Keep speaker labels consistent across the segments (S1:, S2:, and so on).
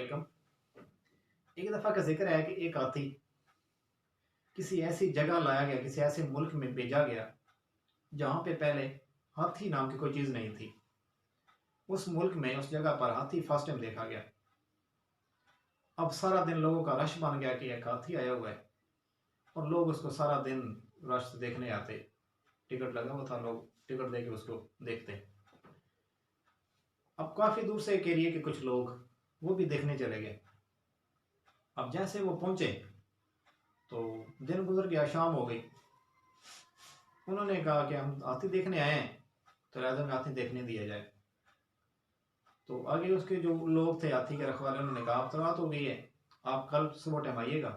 S1: वालेकुम। एक दफ़ा का ज़िक्र है कि एक हाथी किसी ऐसी जगह लाया गया, किसी ऐसे मुल्क में भेजा गया जहाँ पे पहले हाथी नाम की कोई चीज़ नहीं थी। उस मुल्क में, उस जगह पर हाथी फर्स्ट टाइम देखा गया। अब सारा दिन लोगों का रश बन गया कि एक हाथी आया हुआ है और लोग उसको सारा दिन रश से देखने आते। टिकट लगा हुआ था, लोग टिकट दे के उसको देखते। अब काफ़ी दूर से एक एरिया के कुछ लोग वो भी देखने चले गए। अब जैसे वो पहुंचे तो दिन गुजर गया, शाम हो गई। उन्होंने कहा कि हम हाथी देखने आए हैं तो लिहाजा में हाथी देखने दिया जाए। तो आगे उसके जो लोग थे हाथी के रखवाले, उन्होंने कहा अब तो रात हो गई है, आप कल सुबह टाइम आइएगा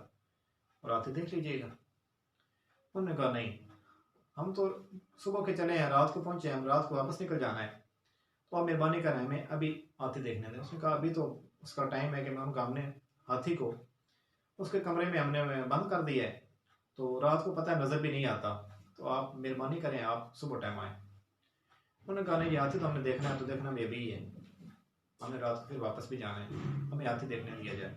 S1: और हाथी देख लीजिएगा। उन्होंने कहा नहीं, हम तो सुबह के चले हैं, रात को पहुंचे, हम रात को वापस निकल जाना है, तो आप मेहरबानी करें हमें अभी हाथी देखने दें। उसने कहा अभी तो उसका टाइम है कि मैं उनका हमने हाथी को उसके कमरे में हमने बंद कर दिया है, तो रात को पता है नज़र भी नहीं आता, तो आप मेहरबानी करें आप सुबह टाइम आए। उन्होंने कहा नहीं, ये हाथी तो हमने देखना है, तो देखना भी अभी ही है, हमें रात को फिर वापस भी जाना है, हमें हाथी देखने दिया जाए।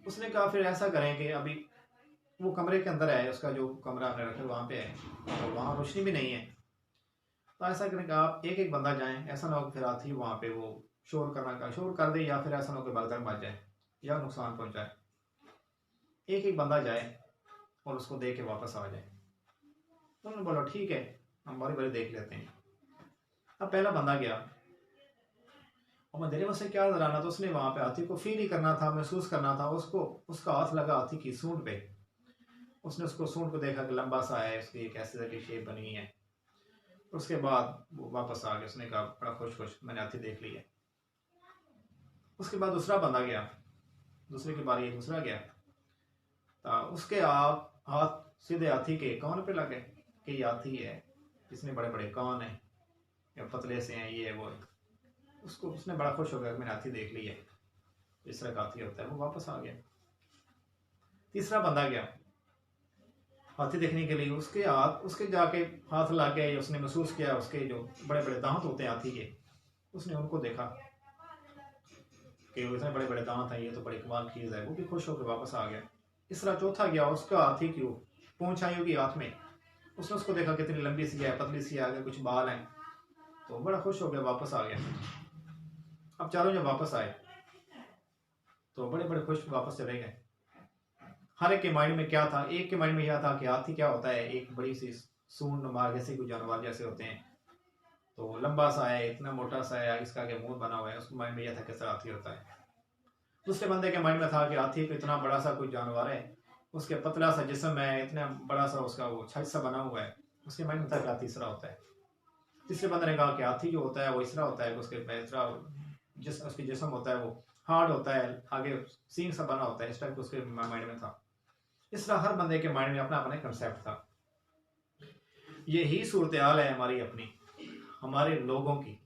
S1: उसने कहा फिर ऐसा करें कि अभी वो कमरे के अंदर है, उसका जो कमरा हमने रखा वहाँ पे है और वहाँ रोशनी भी नहीं है, तो ऐसा करें कि आप एक एक बंदा जाएं, ऐसा ना हो फिर हाथी वहाँ पे वो शोर कर दे, या फिर ऐसा ना हो कि भगदड़ मच जाए या नुकसान पहुँचाए। एक एक बंदा जाए और उसको देख के वापस आ जाए। उन्होंने बोला ठीक है, हम बारी बारी देख लेते हैं। अब पहला बंदा गया और मंदिर में से क्या नजर आना, तो उसने वहां पे हाथी को फील ही करना था, महसूस करना था। उसको उसका हाथ लगा हाथी की सूंड पे। उसने उसको सूंड को देखा कि लंबा सा है, उसकी एक ऐसी तरह की शेप बनी है। उसके बाद वो वापस आ गया, उसने कहा बड़ा खुश खुश मैंने हाथी देख लिया। उसके बाद दूसरा बंदा गया, दूसरे की बारी दूसरा गया, तो उसके आप हाथ सीधे हाथी के कान पे लगे कि ये हाथी है, इसने बड़े बड़े कान हैं या पतले से हैं, ये वो। उसको उसने बड़ा खुश हो गया मैंने हाथी देख लिया, इस तरह का हाथी होता है। वो वापस आ गया। तीसरा बंदा गया हाथी देखने के लिए, उसके जाके हाथ ला के उसने महसूस किया उसके जो बड़े बड़े दांत होते हैं हाथी के, उसने उनको देखा कि इतने बड़े बड़े दांत हैं, ये तो बड़ी कमाल चीज है। वो भी खुश होकर वापस आ गया। इस तरह चौथा गया, उसका हाथी की पूंछ आई होगी हाथ में, उसने उसको देखा कितनी लंबी सी है, पतली सी है, आगे कुछ बाल हैं, तो बड़ा खुश हो गया, वापस आ गया। अब चारों जब वापस आए तो बड़े बड़े खुश वापस चले गए। हर एक के माइंड में क्या था, एक के माइंड में यह था कि हाथी क्या होता है, एक बड़ी सी सूंड नुमा जैसे कोई जानवर जैसे होते हैं, तो लंबा सा है, इतना मोटा सा है, इसका आगे मुंह बना हुआ है। उसके माइंड में यह था कैसा हाथी होता है। दूसरे बंदे के माइंड में था कि हाथी को इतना बड़ा सा कोई जानवर है, उसके पतला सा जिस्म है, इतना बड़ा सा उसका वो छज सा बना हुआ है, उसके माइंड में था कि हाथी इसरा होता है। तीसरे बंदे ने कहा कि हाथी जो होता है वो इसरा होता है, उसके उसकी जिस्म होता है वो हार्ड होता है, आगे सींग सा बना होता है, इस टाइप उसके माइंड में था। इस तरह हर बंदे के माइंड में अपना अपना कंसेप्ट था। यही सूरत हाल है हमारी अपनी, हमारे लोगों की।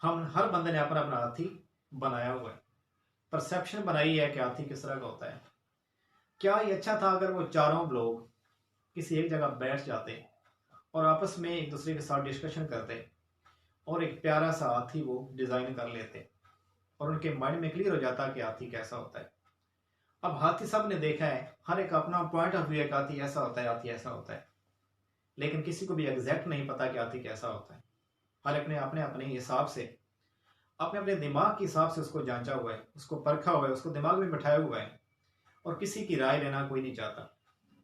S1: हम हर बंदे ने अपना अपना हाथी बनाया हुआ है, परसेप्शन बनाई है कि हाथी किस तरह का होता है। क्या ये अच्छा था अगर वो चारों लोग किसी एक जगह बैठ जाते और आपस में एक दूसरे के साथ डिस्कशन करते और एक प्यारा सा हाथी वो डिजाइन कर लेते और उनके माइंड में क्लियर हो जाता कि हाथी कैसा होता है। अब हाथी सब ने देखा है, हर एक अपना पॉइंट ऑफ व्यू है, हाथी ऐसा होता है, हाथी ऐसा होता है, लेकिन किसी को भी एग्जैक्ट नहीं पता कि हाथी कैसा होता है। हर एक ने अपने अपने हिसाब से, अपने अपने दिमाग के हिसाब से उसको जांचा हुआ है, उसको परखा हुआ है, उसको दिमाग में बैठाया हुआ है, और किसी की राय लेना कोई नहीं चाहता।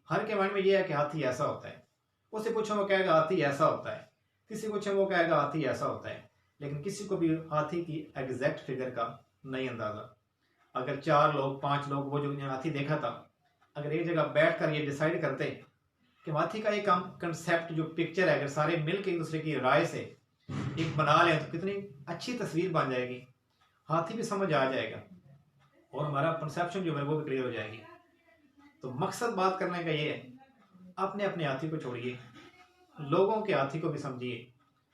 S1: हर के माइंड में यह है कि हाथी ऐसा होता है। उससे पूछो वो कहेगा हाथी ऐसा होता है, किसी पूछो वो कहेगा हाथी ऐसा होता है, लेकिन किसी को भी हाथी की एग्जैक्ट फिगर का नहीं अंदाजा। अगर 4 लोग 5 लोग वो जो हाथी देखा था, अगर एक जगह बैठ कर ये डिसाइड करते कि हाथी का एक कंसेप्ट जो पिक्चर है, अगर सारे मिलकर एक दूसरे की राय से एक बना लें तो कितनी अच्छी तस्वीर बन जाएगी। हाथी भी समझ आ जाएगा और हमारा परसेप्शन जो है वो भी क्लियर हो जाएगी। तो मकसद बात करने का ये है, अपने अपने हाथी को छोड़िए, लोगों के हाथी को भी समझिए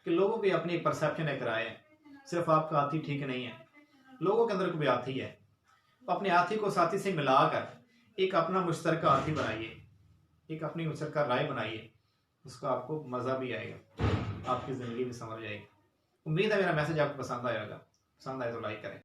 S1: कि लोगों की अपनी परसेप्शन एक राय है। सिर्फ आपका हाथी ठीक नहीं है, लोगों के अंदर को भी हाथी है। तो अपने हाथी को साथी से मिलाकर एक अपना मुश्तरका हाथी बनाइए, एक अपनी मुश्तरका राय बनाइए, उसका आपको मज़ा भी आएगा, आपकी ज़िंदगी भी समझ जाएगी। उम्मीद है मेरा मैसेज आपको पसंद आएगा। पसंद आए तो लाइक करें।